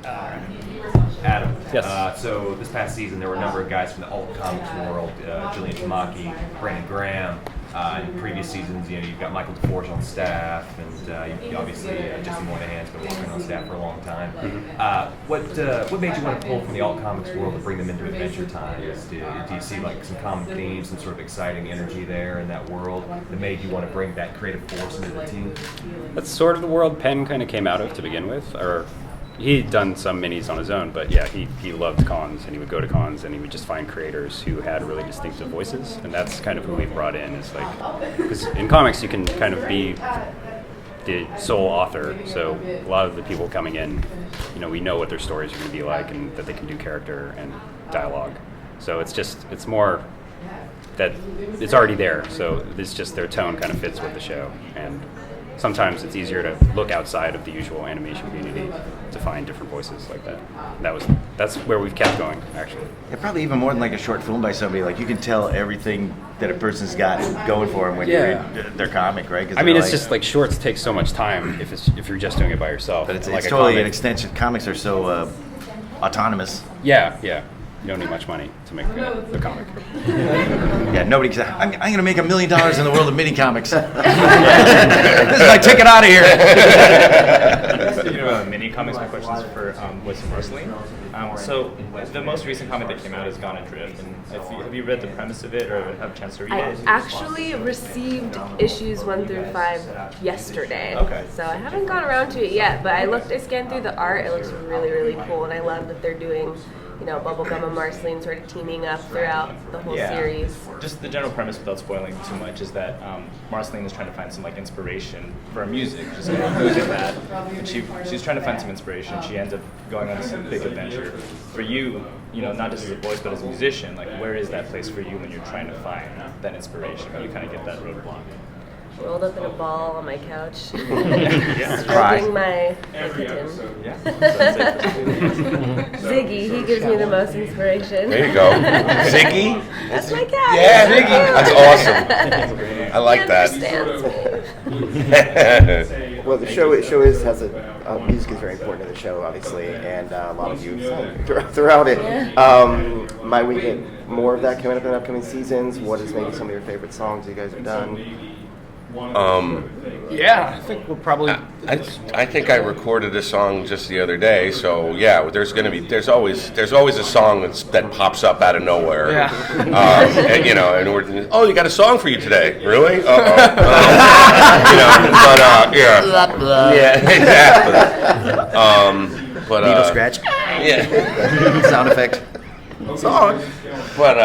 Adam. Yes. So this past season, there were a number of guys from the alt comics world: Julian Tamaki, Brandon Graham. In previous seasons, you've got Michael DeForge on staff, and you obviously Jesse Moynihan's been working on staff for a long time. What made you want to pull from the alt comics world to bring them into Adventure Time? Do you see like some common themes, some sort of exciting energy there in that world that made you want to bring that creative force into the team? That's sort of the world Penn kind of came out of to begin with, or he'd done some minis on his own, but yeah, he loved cons, and he would go to cons, and he would just find creators who had really distinctive voices, and that's kind of who we brought in. Is like, because in comics you can kind of be the sole author, so a lot of the people coming in, we know what their stories are going to be like, and that they can do character and dialogue. So it's more that it's already there, so it's just their tone kind of fits with the show, and sometimes it's easier to look outside of the usual animation community to find different voices like that. That's where we've kept going, actually. Yeah, probably even more than like a short film by somebody. Like you can tell everything that a person's got going for them when you read their comic, right? I mean, it's just like shorts take so much time if you're just doing it by yourself. But it's like totally an extension. Comics are so autonomous. Yeah. You don't need much money to make the comic. Yeah, nobody can say, I'm going to make $1 million in the world of mini comics. This is my ticket out of here. Speaking about mini comics, my question is for Marceline. So the most recent comic that came out is Gone Adrift. And have you read the premise of it or have a chance to read it? I actually received issues 1 through 5 yesterday. Okay. So I haven't gone around to it yet, but I scanned through the art. It looks really, really cool, and I love that they're doing Bubblegum and Marceline sort of teaming up throughout the whole series. Just the general premise, without spoiling too much, is that Marceline is trying to find some inspiration for her music. She's kind of losing that, and she's trying to find some inspiration. She ends up going on this big adventure. For you, not just as a voice but as a musician, where is that place for you when you're trying to find that inspiration? When you kind of get that roadblock? Rolled up in a ball on my couch, Cry. stroking my kitten. Ziggy, he gives me the most inspiration. There you go. Ziggy? That's my cat. Yeah, Ziggy. That's awesome. I like that. Well, the show has music is very important to the show, obviously, and a lot of you sung throughout it. Yeah. Might we get more of that coming up in upcoming seasons? What is maybe some of your favorite songs you guys have done? Yeah, I think we'll probably. I think I recorded a song just the other day, so yeah, there's always a song that pops up out of nowhere. Yeah. And we're you got a song for you today, really? Yeah, exactly. Needle scratch. Yeah. Sound effect. Song. But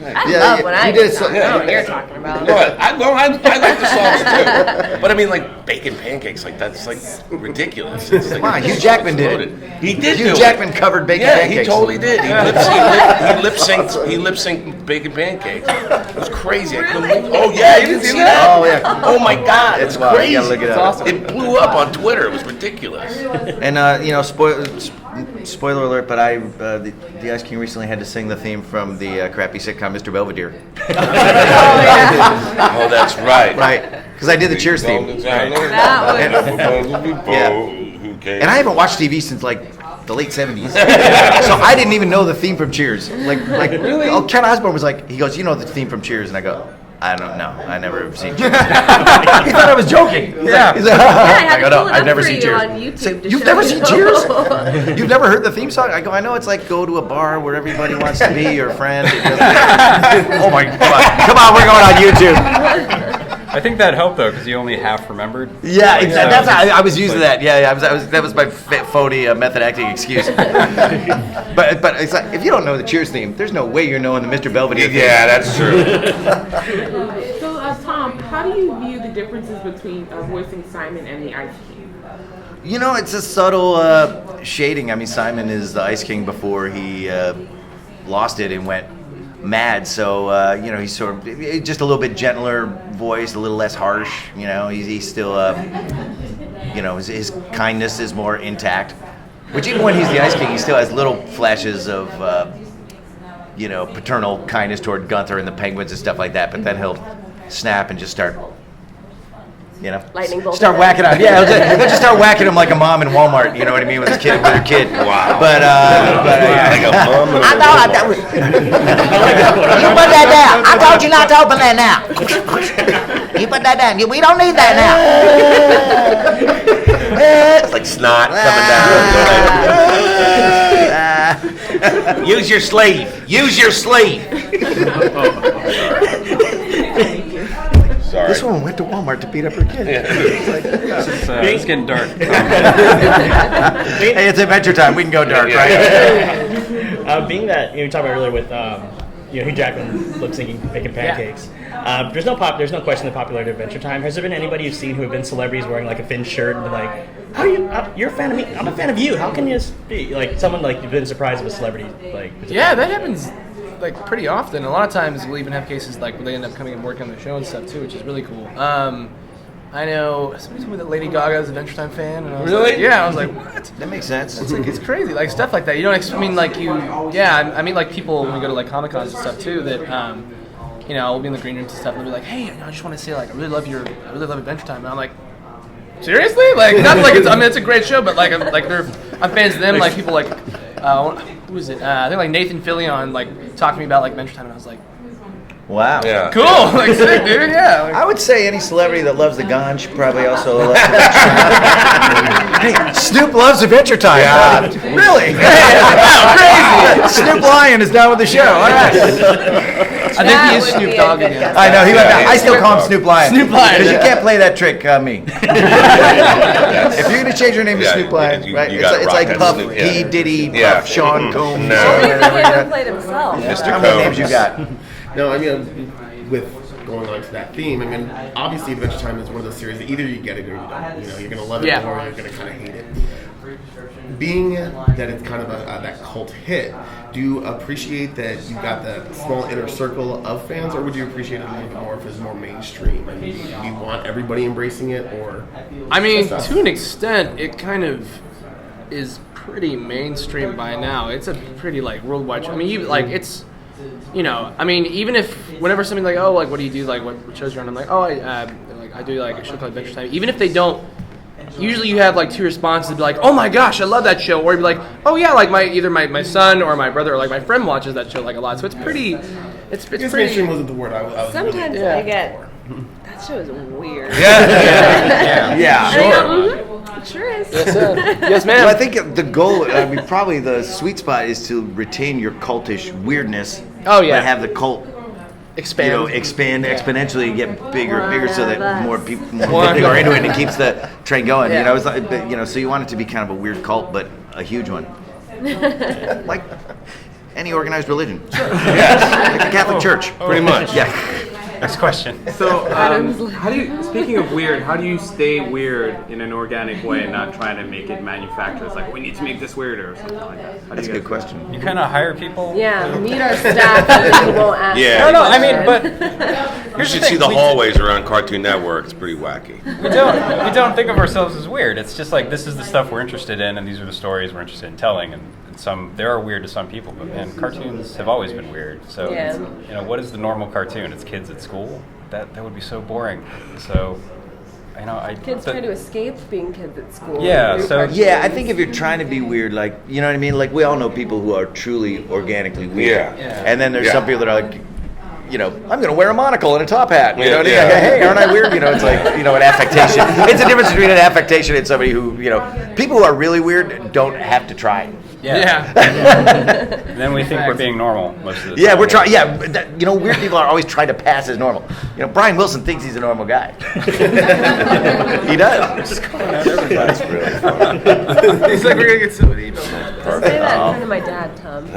I love when I get songs. I know what you're talking about. But I like the songs too. But I mean, bacon pancakes, that's ridiculous. It's Come on, Hugh Jackman did it. He did. Hugh Jackman covered bacon Yeah, pancakes. he totally did. He lip synced bacon pancakes. It was crazy. I couldn't believe. Oh yeah, you didn't see that? Oh yeah. Oh my God, It's it's wild. crazy. You gotta look it up. It blew up on Twitter. It was ridiculous. And spoiler alert, but the Ice King recently had to sing the theme from the crappy sitcom Mr. Belvedere. Oh, that's right. Right, because I did the Cheers theme. That And I haven't watched TV since the late 70s. So I didn't even know the theme from Cheers. Really? Ken Osborne was he goes, the theme from Cheers, and I go, I don't know. I never have seen Cheers. He thought I was joking. He's like, I go, no, I've never seen Cheers. You've never seen Cheers? You've never heard the theme song? I go, I know it's go to a bar where everybody wants to be your friend. Oh my God. Come on, we're going on YouTube. I think that helped though, because you only half remembered. Yeah, exactly. That's I was using that. Yeah, that was my phony method acting excuse. but it's if you don't know the Cheers theme, there's no way you're knowing the Mr. Belvedere theme. Yeah, that's true. So, Tom, how do you view the differences between voicing Simon and the Ice King? It's a subtle shading. I mean, Simon is the Ice King before he lost it and went mad. So he's sort of just a little bit gentler voice, a little less harsh. He's still his kindness is more intact. Which even when he's the Ice King, he still has little flashes of paternal kindness toward Gunther and the Penguins and stuff like that. But then he'll snap and just start You know, Lightning bolt. start whacking them. Yeah, they'll just start whacking them like a mom in Walmart. You know what I mean, with her kid. Wow. But Like a mom and a I thought you put that down. I told you not to open that now. You put that down. We don't need that now. It's like snot coming down. Use your sleeve. Use your sleeve. Sorry. This woman went to Walmart to beat up her kid. It's getting dark. Hey, it's Adventure Time. We can go dark, right? Being that you talked about earlier with Hugh Jackman lip syncing, making pancakes. There's no question the popularity of Adventure Time. Has there been anybody you've seen who have been celebrities wearing like a Finn shirt and been like, "How are you? You're a fan of me. I'm a fan of you. How can you be like someone like you've been surprised of a celebrity like?" Yeah, that happens like pretty often. A lot of times we'll even have cases like where they end up coming and working on the show and stuff too, which is really cool. I know somebody told me that Lady Gaga is an Adventure Time fan. And I was Really? Like, yeah, I was like, what? That makes sense. It's like it's crazy, like stuff like that. You don't. I mean, like you. Yeah, I mean, like people when we go to like Comic Cons and stuff too. That we'll be in the green rooms and stuff. And they'll be like, hey, I just want to say like I really love Adventure Time. And I'm like, seriously? Like not like it's. I mean, it's a great show, but like I'm fans of them. Like people like who is it? I think like Nathan Fillion like talked to me about like Adventure Time, and I was like, Wow. Yeah. cool, like sick, dude. Yeah. Like, I would say any celebrity that loves the ganj probably also loves Hey, Snoop loves Adventure Time. Yeah. Really? Crazy. Snoop Lion is down with the show. All right. I think he is Snoop Dogg again. I know. I still call him Snoop Lion. Snoop Lion. Because you can't play that trick me. If you're going to change your name to Snoop Lion, right? It's like Puff, P. Diddy, Puff, Sean Combs. He never played himself. Mr. How many names you got? No, I mean, with going on to that theme, I mean, obviously Adventure Time is one of those series that either you get it or you don't. You know, you're going to love it or you're going to kind of hate it. Being that it's kind of that cult hit, do you appreciate that you got that small inner circle of fans, or would you appreciate it a little bit more if it's more mainstream? I mean, do you want everybody embracing it, or? I mean, to an extent, it kind of is pretty mainstream by now. It's a pretty like worldwide. I mean, even like it's. You know, I mean, even if whenever somebody's like, oh, like, what do you do? Like, what shows you're on? I'm like, oh, I do like a show called Adventure Time. Even if they don't, usually you have like two responses to be like, oh my gosh, I love that show, or you'd be like, oh yeah, like either my son or my brother or like my friend watches that show like a lot. So it's pretty, it's pretty. Mainstream wasn't the word I was. Sometimes I get that show is weird. Yeah. And I go, it sure is. Yes, ma'am. Well, I think the goal, I mean, probably the sweet spot is to retain your cultish weirdness. Oh, yeah. But have the cult expand exponentially, get bigger and bigger, so that more people are into it, and it keeps the train going. Yeah. You know, it's like, so you want it to be kind of a weird cult, but a huge one, like any organized religion. Like the Catholic Church, Pretty much. Yeah. Next question. So, how do you? Speaking of weird, how do you stay weird in an organic way and not trying to make it manufactured? It's like we need to make this weirder or something like that. That's a good question. You kind of hire people. Yeah, meet our staff and then you won't ask. Yeah. No, I mean, but You should see the hallways around Cartoon Network. It's pretty wacky. we don't think of ourselves as weird. It's just like this is the stuff we're interested in, and these are the stories we're interested in telling. And they are weird to some people, but man, cartoons have always been weird. So what is the normal cartoon? It's kids at school. That would be so boring. So kids try to escape being kids at school. Yeah, so I think if you're trying to be weird, like, you know what I mean? Like, we all know people who are truly organically weird. Yeah. And then there's some people that are like, I'm going to wear a monocle and a top hat. You know what I mean? Yeah. Like, hey, aren't I weird? It's like, an affectation. It's a difference between an affectation and somebody who, people who are really weird don't have to try. Yeah. And then we think we're being normal most of the time. Yeah, we're trying. Yeah, weird people are always trying to pass as normal. Brian Wilson thinks he's a normal guy. He does. That's really fun. He's like, we're gonna get somebody. Say that in front of my dad, Tom. He'd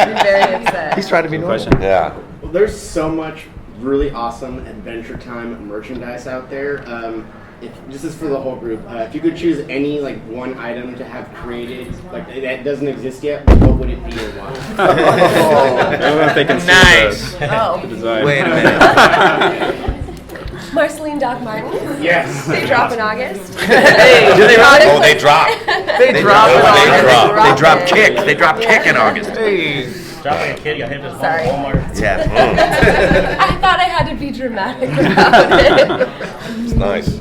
be very upset. He's trying to be normal. Yeah. Well, there's so much really awesome Adventure Time merchandise out there. This is for the whole group. If you could choose any one item to have created that doesn't exist yet, what would it be or why? I'm thinking nice. the design. Wait a minute. Marceline Doc Martin. Yes. They drop in August. Hey, Do they really? Oh, they drop. they drop it on. They drop kick. They drop kick in August. Hey. Dropping a kid, got hit with Sorry. Walmart. Yeah. I thought I had to be dramatic about it. Nice.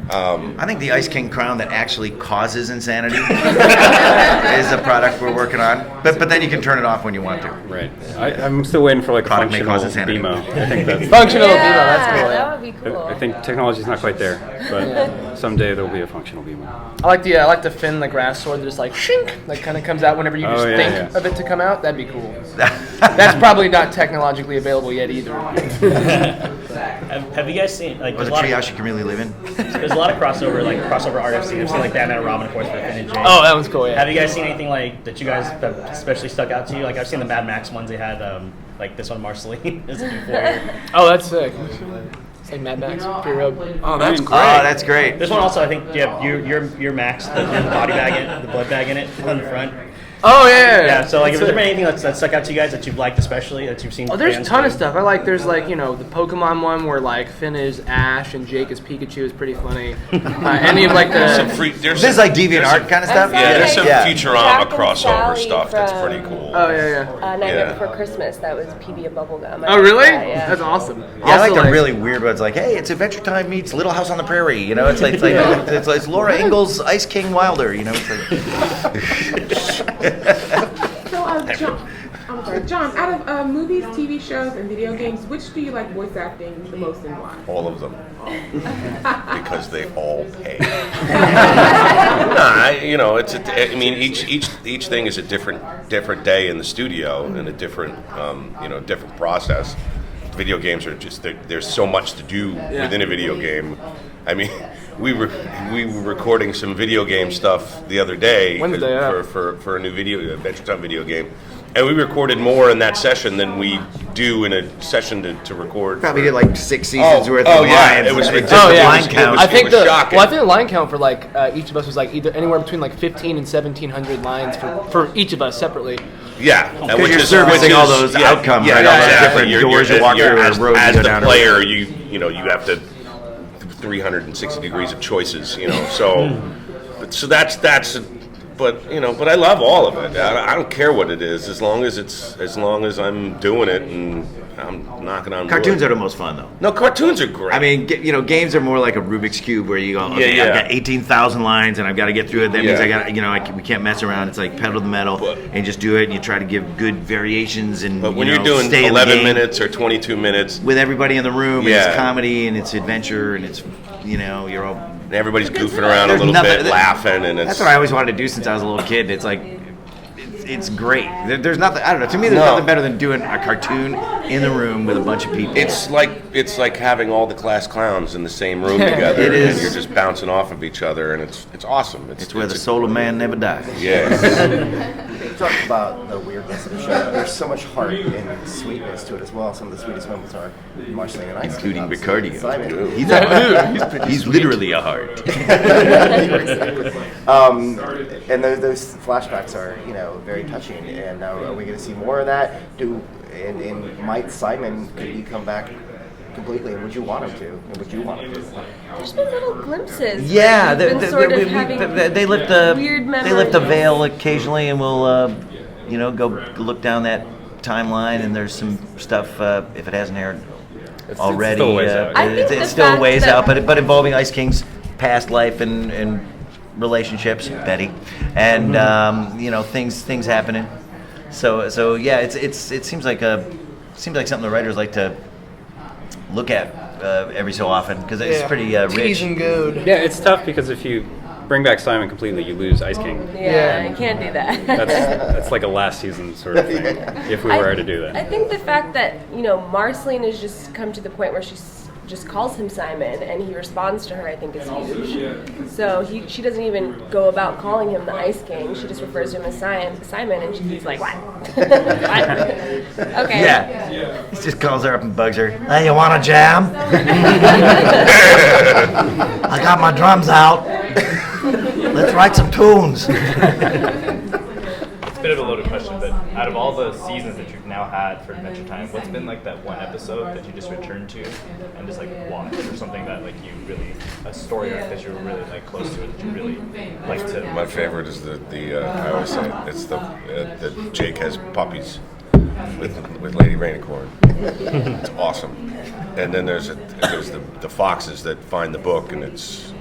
I think the Ice King crown that actually causes insanity is a product we're working on. But then you can turn it off when you want to. Right. I'm still waiting for like Product may functional cause insanity. BMO. I think that's Functional BMO, that's cool. That would be cool. I think technology's not quite there, but someday there'll be a functional BMO. I like the Finn the grass sword that just like shink, like kind of comes out whenever you just think of it to come out. That'd be cool. That's probably not technologically available yet either. Have you guys seen like Or the treehouse you can really live in. there's a lot of crossover art I've seen. I've seen like Batman and Robin, of course, for Finn and Jake. Oh, that was cool. Yeah. Have you guys seen anything like that you guys have especially stuck out to you? Like I've seen the Mad Max ones they had, like this one, Marceline is a new warrior. Oh, that's sick. It's like Mad Max. Fury Road. Oh, that's great. Oh, that's great. This one also, I think, you have your Max, the body bag in it, the blood bag in it on the front. Oh yeah. Yeah. So like, is there been anything that stuck out to you guys that you've liked, especially that you've seen? Oh, there's a fans ton do? of stuff. There's like, the Pokemon one where like Finn is Ash and Jake is Pikachu is pretty funny. Any of like the this is like DeviantArt kind of stuff. Yeah, there's some Jack Futurama and crossover Sally stuff that's from, pretty cool. Oh yeah. Nightmare Before Christmas. That was PB and Bubblegum. Oh really? Yeah. That's awesome. Yeah, I like the really weird ones, like, hey, it's Adventure Time meets Little House on the Prairie. You know, it's like it's Laura Ingalls Ice King Wilder. You know, it's like. So, John, out of movies, TV shows, and video games, which do you like voice acting the most and why? All of them. Because they all pay. Each thing is a different day in the studio and a different process. Video games are just there's so much to do within a video game. I mean, we were recording some video game stuff the other day for a new Adventure Time video game. And we recorded more in that session than we do in a session to record. Probably did like 6 seasons worth of lines. It was ridiculous. Line count. I think shocking. I think the line count for like each of us was like either anywhere between like 15 and 1,700 lines for each of us separately. Yeah, because you're servicing all those outcomes, right? All those different doors you walk through or roads you go down. As the player, you have to 360 degrees of choices. So that's. But I love all of it. I don't care what it is, as long as I'm doing it and I'm knocking on. Cartoons wood. are the most fun, though. No, cartoons are great. I mean, games are more like a Rubik's cube where you go, okay, I've got 18,000 lines and I've got to get through it. That means I got, we can't mess around. It's like pedal to the metal and just do it. And you try to give good variations and. But when you're doing 11 minutes or 22 minutes with everybody in the room, and it's comedy and it's adventure and it's you're all. Everybody's goofing around a little bit, laughing, and that's what I always wanted to do since I was a little kid. It's like, it's great. There's nothing. I don't know. To me, there's nothing better than doing a cartoon in the room with a bunch of people. It's like having all the class clowns in the same room together. It is. And you're just bouncing off of each other, and it's awesome. It's where the soul of man never dies. Yeah. You talked about the weirdness of the show. There's so much heart and sweetness to it as well. Some of the sweetest moments are Marceline and I, including Ricardio. Simon. He's literally a heart. And those flashbacks are very touching. And are we going to see more of that? And might Simon, could he come back completely? And would you want him to? And would you want him to? There's been little glimpses. Yeah, they lift the veil occasionally, and we'll go look down that timeline, and there's some stuff if it hasn't aired already. It's still a ways out, but involving Ice King's past life and relationships, Betty, and things happening. So yeah, it seems like something the writers like to look at every so often because it's pretty rich. And good. Yeah, it's tough because if you bring back Simon completely, you lose Ice King. Yeah, I can't do that. That's like a last season sort of thing. If we were to do that, I think the fact that Marceline has just come to the point where she's just calls him Simon and he responds to her, I think is huge. So she doesn't even go about calling him the Ice King. She just refers to him as Simon, and he's like, what? Okay. Yeah. He just calls her up and bugs her. Hey, you want a jam? I got my drums out. Let's write some tunes. It's a bit of a loaded question, but out of all the seasons that you've now had for Adventure Time, what's been like that one episode that you just return to and just like watch, or something that like you really, a story arc that you were really like close to it that you really like to? My favorite is the I always say it's the Jake has puppies. with Lady Rainicorn. It's awesome. And then there's the foxes that find the book, and it's.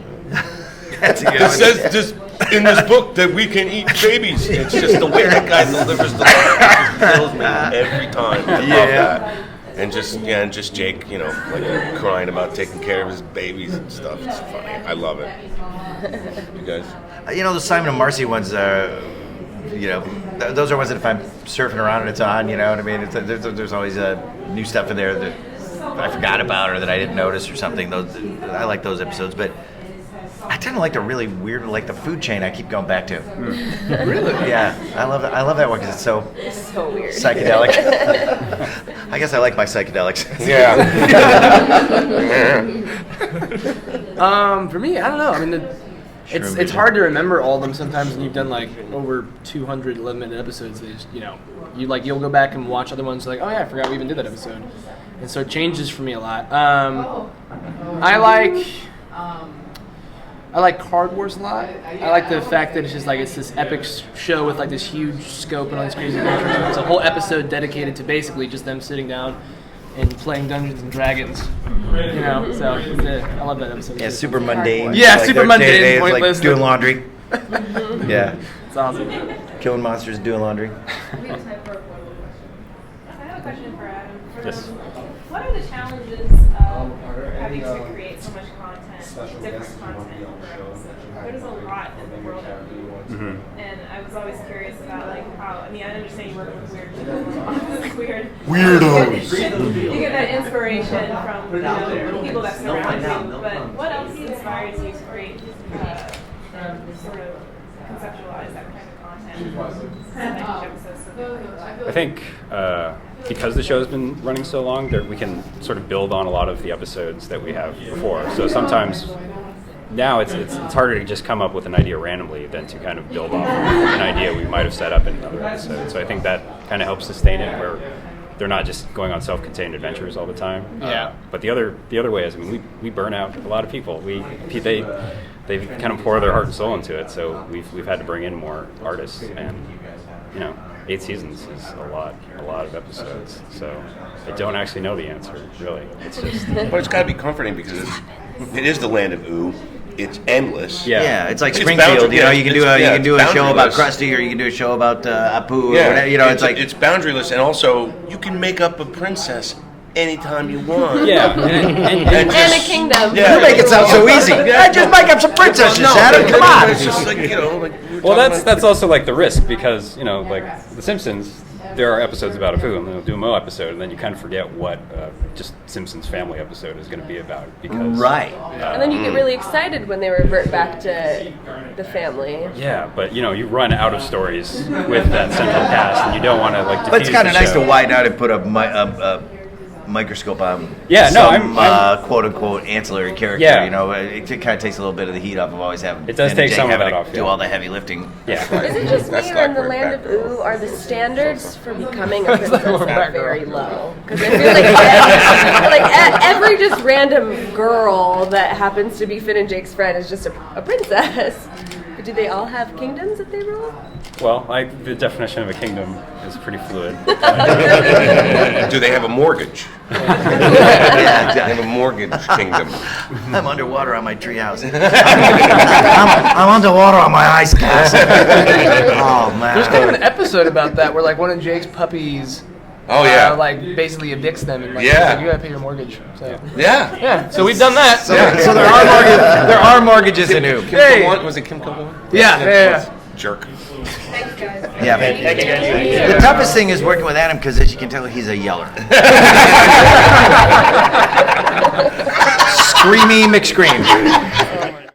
That's a good It one. says this in this book that we can eat babies. It's just the way that guy delivers the line. It just kills me every time. I love that. And just Jake, like crying about taking care of his babies and stuff. It's funny. I love it. You guys? The Simon and Marcy ones are, those are ones that if I'm surfing around and it's on, you know what I mean? There's always new stuff in there that I forgot about or that I didn't notice or something. I like those episodes, but I tend to like the really weird, like the food chain I keep going back to. Really? Yeah, I love that one because it's so weird. Psychedelic. I guess I like my psychedelics. Yeah. For me, I don't know. I mean, it's hard to remember all of them sometimes when you've done like over 200 11-minute episodes. They just, you'll go back and watch other ones like, oh yeah, I forgot we even did that episode. And so it changes for me a lot. I like Card Wars a lot. I like the fact that it's this epic show with like this huge scope and all these crazy adventures. There's a whole episode dedicated to basically just them sitting down and playing Dungeons and Dragons. So I love that episode. Yeah, super mundane. Yeah, like super their mundane, day-to-day is pointless. like doing laundry. Yeah, it's awesome. Killing monsters, doing laundry. I have a question for Adam. Yes. What are the challenges of having to create so much content, different content per episode? There's a lot in the world of food. Mm-hmm. And I was always curious about how, I understand you work with weird people, Weirdos. You get that inspiration from people that surround you, but what else inspires you to create, sort of conceptualize that kind of content? I think because the show's been running so long, we can sort of build on a lot of the episodes that we have before. So sometimes now it's harder to just come up with an idea randomly than to kind of build off of an idea we might have set up in another episode. So I think that kind of helps sustain it, where they're not just going on self-contained adventures all the time. Yeah. But the other way is, we burn out a lot of people. They kind of pour their heart and soul into it. So we've had to bring in more artists, and 8 seasons is a lot of episodes. So I don't actually know the answer, really. It's just. But it's got to be comforting because it is the land of ooh. It's endless. Yeah, it's like Springfield. You can do a show about Krusty, or you can do a show about Apu. Yeah, or whatever, it's like it's boundaryless, and also you can make up a princess anytime you want. Yeah, and a kingdom. Yeah, you make it sound so easy. I just make up some princesses, Adam. Come on. It's just like Well, that's also like the risk, because like The Simpsons, there are episodes about Apu, and they'll do a Mo episode, and then you kind of forget what just Simpsons family episode is going to be about, because and then you get really excited when they revert back to the family. Yeah, but you run out of stories with that central cast, and you don't want to like. But it's kind of diffuse nice the to show. widen out and put a microscope on. Yeah, no, some, I'm quote unquote ancillary character. Yeah. It kind of takes a little bit of the heat off of always having. It does Ben and take Jay some of having that to off, do yeah. all the heavy lifting. Yeah. Is it just That's me, or like in the we're land back. of Ooh are the standards for becoming a princess very low? Because I feel like every just random girl that happens to be Finn and Jake's friend is just a princess. But do they all have kingdoms that they rule? Well, the definition of a kingdom is pretty fluid. Do they have a mortgage? Yeah, They have a mortgage kingdom. I'm underwater on my treehouse. I'm underwater on my ice castle. Oh man. There's kind of an episode about that where like one of Jake's puppies. Oh yeah. Like basically evicts them and like, Yeah. like, you gotta pay your mortgage. So. Yeah. Yeah. So we've done that. So there are mortgages in Ooh. Hey. Was it Kim Kil-1? Yeah. Jerk. Yeah, the toughest thing is working with Adam because, as you can tell, he's a yeller. Screamy McScream.